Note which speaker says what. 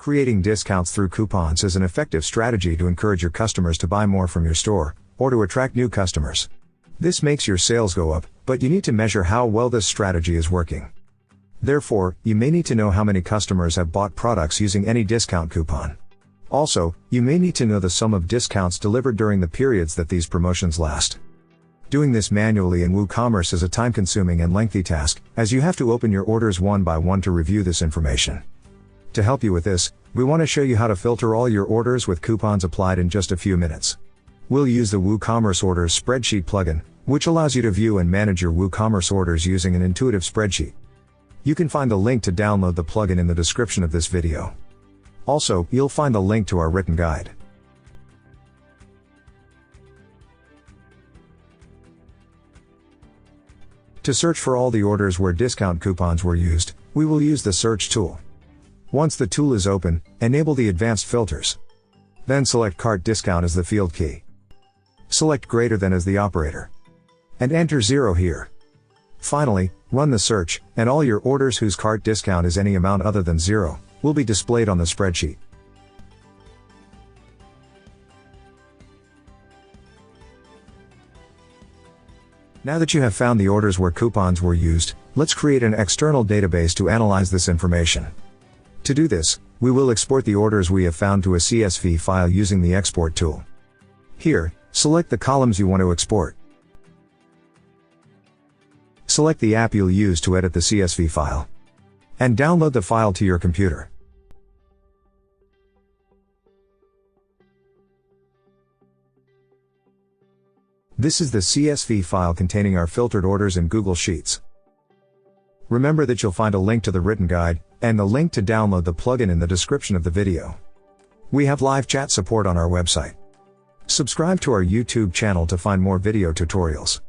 Speaker 1: Creating discounts through coupons is an effective strategy to encourage your customers to buy more from your store, or to attract new customers. This makes your sales go up, but you need to measure how well this strategy is working. Therefore, you may need to know how many customers have bought products using any discount coupon. Also, you may need to know the sum of discounts delivered during the periods that these promotions last. Doing this manually in WooCommerce is a time-consuming and lengthy task, as you have to open your orders one by one to review this information. To help you with this, we want to show you how to filter all your orders with coupons applied in just a few minutes. We'll use the WooCommerce Orders Spreadsheet plugin, which allows you to view and manage your WooCommerce orders using an intuitive spreadsheet. You can find the link to download the plugin in the description of this video. Also, you'll find the link to our written guide. To search for all the orders where discount coupons were used, we will use the search tool. Once the tool is open, enable the advanced filters. Then select cart discount as the field key. Select greater than as the operator. And enter 0 here. Finally, run the search, and all your orders whose cart discount is any amount other than 0, will be displayed on the spreadsheet. Now that you have found the orders where coupons were used, let's create an external database to analyze this information. To do this, we will export the orders we have found to a CSV file using the export tool. Here, select the columns you want to export. Select the app you'll use to edit the CSV file. And download the file to your computer. This is the CSV file containing our filtered orders in Google Sheets. Remember that you'll find a link to the written guide, and the link to download the plugin in the description of the video. We have live chat support on our website. Subscribe to our YouTube channel to find more video tutorials.